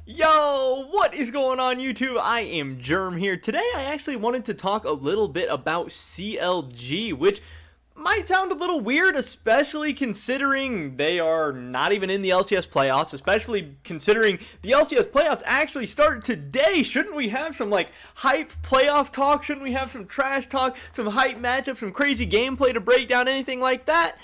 Yo, what is going on YouTube? I am Germ here. Today I actually wanted to talk a little bit about CLG, which might sound a little weird, especially considering they are not even in the LCS playoffs, especially considering the LCS playoffs actually start today. Shouldn't we have some hype playoff talk? Shouldn't we have some trash talk, some hype matchups, some crazy gameplay to break down, anything like that?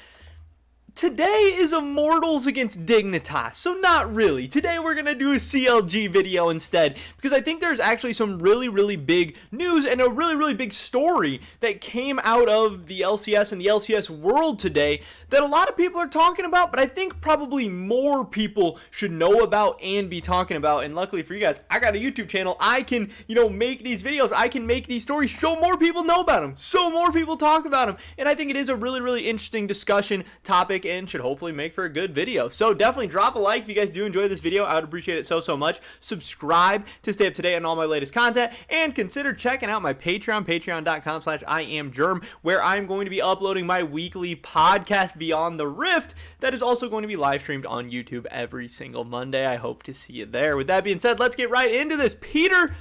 Today is Immortals against Dignitas, so not really. Today we're going to do a CLG video instead, because I think there's actually some really big news and a really big story that came out of the LCS and the LCS world today that a lot of people are talking about, but I think probably more people should know about and be talking about. And luckily for you guys, I got a YouTube channel. I can, make these videos. I can make these stories so more people know about them, so more people talk about them. And I think it is a really interesting discussion topic and should hopefully make for a good video. So definitely drop a like if you guys do enjoy this video. I would appreciate it so much. Subscribe to stay up to date on all my latest content, and consider checking out my Patreon, patreon.com/IamGerm, where I'm going to be uploading my weekly podcast Beyond the Rift that is also going to be live streamed on YouTube every single Monday. I hope to see you there. With that being said, let's get right into this. Peter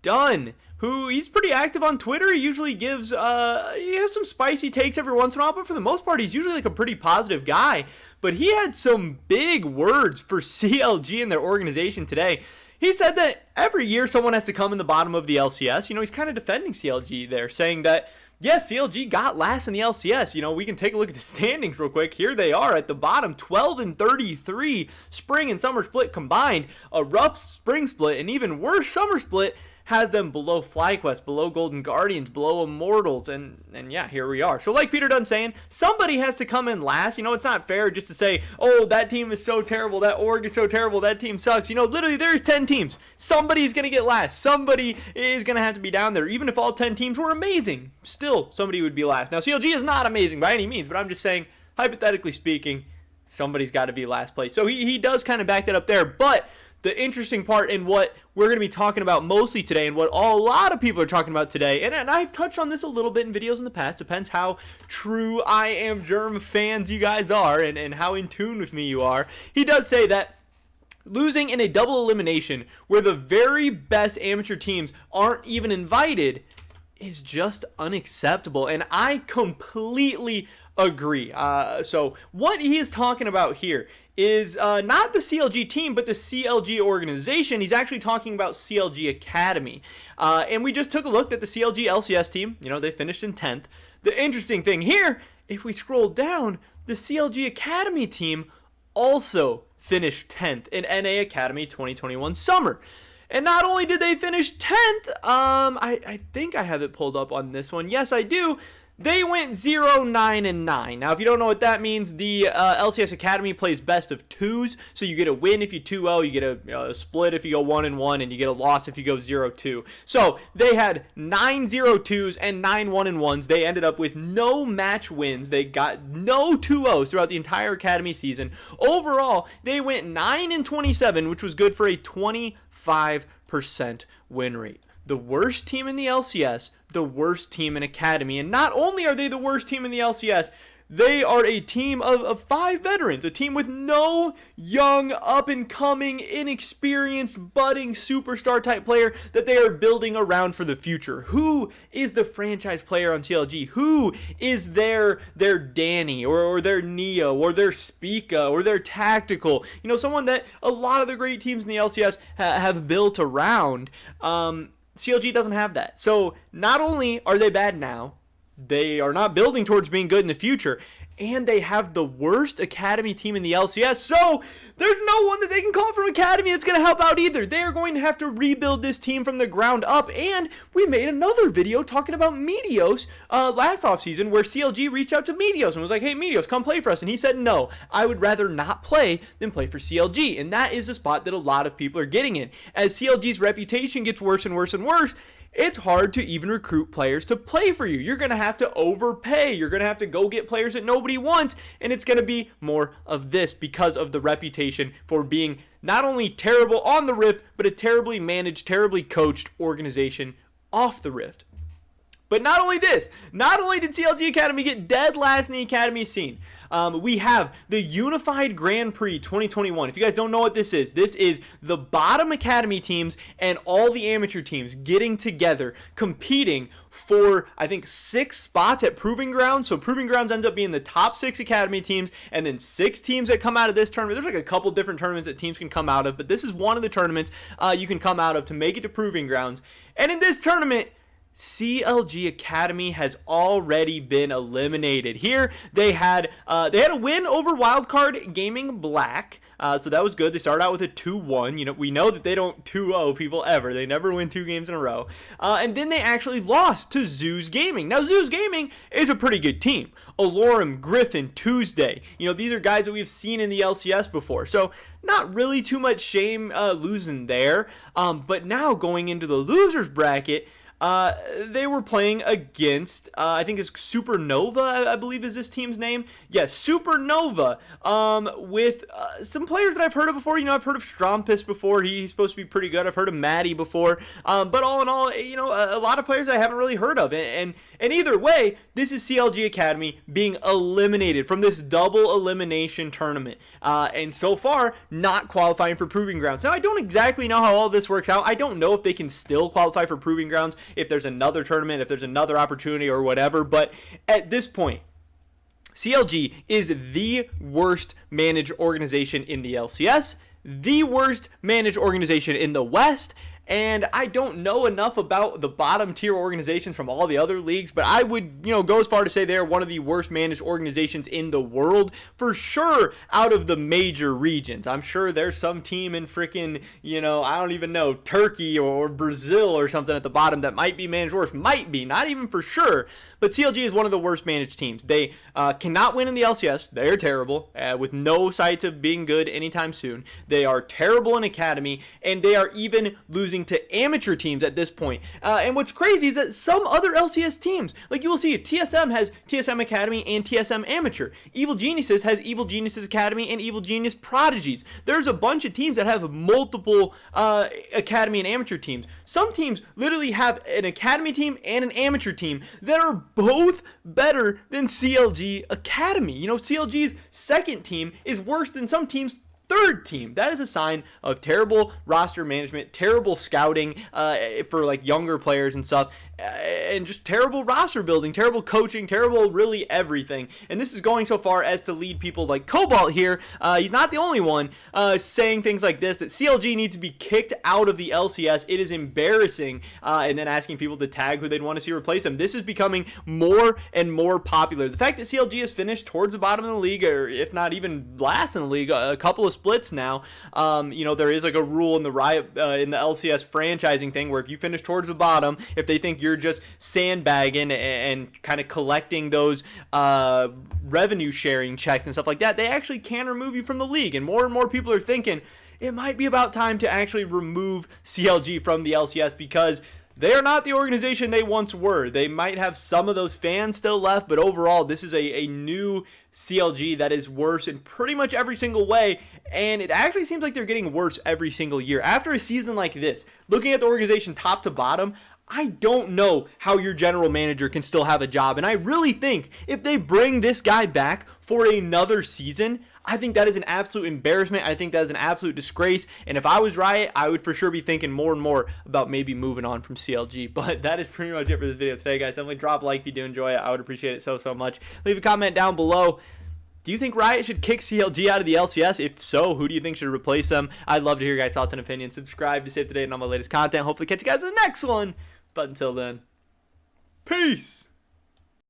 Dunn, he's pretty active on Twitter. He usually gives, he has some spicy takes every once in a while, but for the most part, he's usually a pretty positive guy. But he had some big words for CLG and their organization today. He said that every year someone has to come in the bottom of the LCS. He's kind of defending CLG there, saying that, yes, CLG got last in the LCS. We can take a look at the standings real quick. Here they are at the bottom, 12-33, spring and summer split combined. A rough spring split, and even worse summer split has them below FlyQuest, below Golden Guardians, below Immortals, and yeah, here we are. So like Peter Dunn saying, somebody has to come in last. It's not fair just to say, oh, that team is so terrible, that org is so terrible, that team sucks. Literally there's 10 teams. Somebody's going to get last. Somebody is going to have to be down there. Even if all 10 teams were amazing, still somebody would be last. Now, CLG is not amazing by any means, but I'm just saying, hypothetically speaking, somebody's got to be last place. So he does kind of back that up there, but the interesting part in what we're going to be talking about mostly today, and what a lot of people are talking about today, and I've touched on this a little bit in videos in the past, depends how true I Am Germ fans you guys are and how in tune with me you are. He does say that losing in a double elimination where the very best amateur teams aren't even invited is just unacceptable, and I completely agree. So what he is talking about here is not the CLG team, but the CLG organization. He's actually talking about CLG Academy. And we just took a look at the CLG LCS team. They finished in 10th. The interesting thing here, if we scroll down, the CLG Academy team also finished 10th in NA Academy 2021 Summer. And not only did they finish 10th, I think I have it pulled up on this one. Yes, I do. They went 0-9-9. Now, if you don't know what that means, the LCS Academy plays best of twos. So you get a win if you 2-0, you get a split if you go 1-1, and you get a loss if you go 0-2. So they had 9 0-2s and 9 1-1s. They ended up with no match wins. They got no 2-0s throughout the entire Academy season. Overall, they went 9-27, which was good for a 25% win rate. The worst team in the LCS, the worst team in Academy. And not only are they the worst team in the LCS, they are a team of 5 veterans, a team with no young, up-and-coming, inexperienced, budding superstar type player that they are building around for the future. Who is the franchise player on CLG? Who is their Danny or their Neo or their Spica or their Tactical? Someone that a lot of the great teams in the LCS have built around. CLG doesn't have that. So not only are they bad now, they are not building towards being good in the future, and they have the worst Academy team in the LCS, so there's no one that they can call from Academy that's going to help out either. They are going to have to rebuild this team from the ground up, and we made another video talking about Meteos last offseason, where CLG reached out to Meteos and was like, hey, Meteos, come play for us, and he said, no, I would rather not play than play for CLG, and that is a spot that a lot of people are getting in. As CLG's reputation gets worse and worse and worse, it's hard to even recruit players to play for you. You're going to have to overpay. You're going to have to go get players that nobody wants, and it's going to be more of this because of the reputation for being not only terrible on the Rift, but a terribly managed, terribly coached organization off the Rift. But not only this, not only did CLG Academy get dead last in the Academy scene, we have the Unified Grand Prix 2021. If you guys don't know what this is the bottom Academy teams and all the amateur teams getting together, competing for, I think, 6 spots at Proving Grounds. So Proving Grounds ends up being the top 6 Academy teams, and then 6 teams that come out of this tournament. There's like a couple different tournaments that teams can come out of, but this is one of the tournaments you can come out of to make it to Proving Grounds. And in this tournament, CLG Academy has already been eliminated. Here they had a win over Wildcard Gaming Black, so that was good. They started out with a 2-1. You know, we know that they don't 2-0 people ever. They never win 2 games in a row. And then they actually lost to Zeus Gaming. Now Zeus Gaming is a pretty good team. Alorum, Griffin, Tuesday. You know, these are guys that we've seen in the LCS before. So not really too much shame losing there. But now going into the losers bracket, they were playing against, I think it's Supernova, I believe is this team's name. Yes, Supernova, with some players that I've heard of before. You know, I've heard of Strompus before. He's supposed to be pretty good. I've heard of Maddie before. But all in all, you know, a lot of players I haven't really heard of. And either way, this is CLG Academy being eliminated from this double elimination tournament. And so far, not qualifying for Proving Grounds. Now, I don't exactly know how all this works out. I don't know if they can still qualify for Proving Grounds, if there's another tournament, if there's another opportunity or whatever. But at this point, CLG is the worst managed organization in the LCS, the worst managed organization in the West. And I don't know enough about the bottom tier organizations from all the other leagues, but I would, you know, go as far to say they're one of the worst managed organizations in the world, for sure, out of the major regions. I'm sure there's some team in freaking, you know, I don't even know, Turkey or Brazil or something at the bottom that might be managed worse. Might be, not even for sure. But CLG is one of the worst managed teams. They cannot win in the LCS. They are terrible, with no sights of being good anytime soon. They are terrible in Academy, and they are even losing to amateur teams at this point. And what's crazy is that some other LCS teams, like you will see, TSM has TSM Academy and TSM Amateur. Evil Geniuses has Evil Geniuses Academy and Evil Genius Prodigies. There's a bunch of teams that have multiple Academy and Amateur teams. Some teams literally have an Academy team and an Amateur team that are both better than CLG Academy. You know, CLG's second team is worse than some teams' third team. That is a sign of terrible roster management, terrible scouting for like younger players and stuff, and just terrible roster building, terrible coaching, terrible really everything. And this is going so far as to lead people like Cobalt here, he's not the only one, saying things like this, that CLG needs to be kicked out of the LCS. It is embarrassing, and then asking people to tag who they'd want to see replace them. This is becoming more and more popular. The fact that CLG has finished towards the bottom of the league, or if not even last in the league, a couple of splits now. You know, there is like a rule in the Riot in the LCS franchising thing where if you finish towards the bottom, if they think you're just sandbagging and kind of collecting those revenue sharing checks and stuff like that, they actually can remove you from the league. And more people are thinking it might be about time to actually remove CLG from the LCS, because they are not the organization they once were. They might have some of those fans still left, but overall, this is a new CLG that is worse in pretty much every single way, and it actually seems like they're getting worse every single year. After a season like this, looking at the organization top to bottom, I don't know how your general manager can still have a job, and I really think if they bring this guy back for another season, I think that is an absolute embarrassment. I think that is an absolute disgrace. And if I was Riot, I would for sure be thinking more and more about maybe moving on from CLG. But that is pretty much it for this video today, guys. Definitely drop a like if you do enjoy it. I would appreciate it so much. Leave a comment down below. Do you think Riot should kick CLG out of the LCS? If so, who do you think should replace them? I'd love to hear your guys' thoughts and opinions. Subscribe to stay up to date on all my latest content. Hopefully catch you guys in the next one. But until then, peace.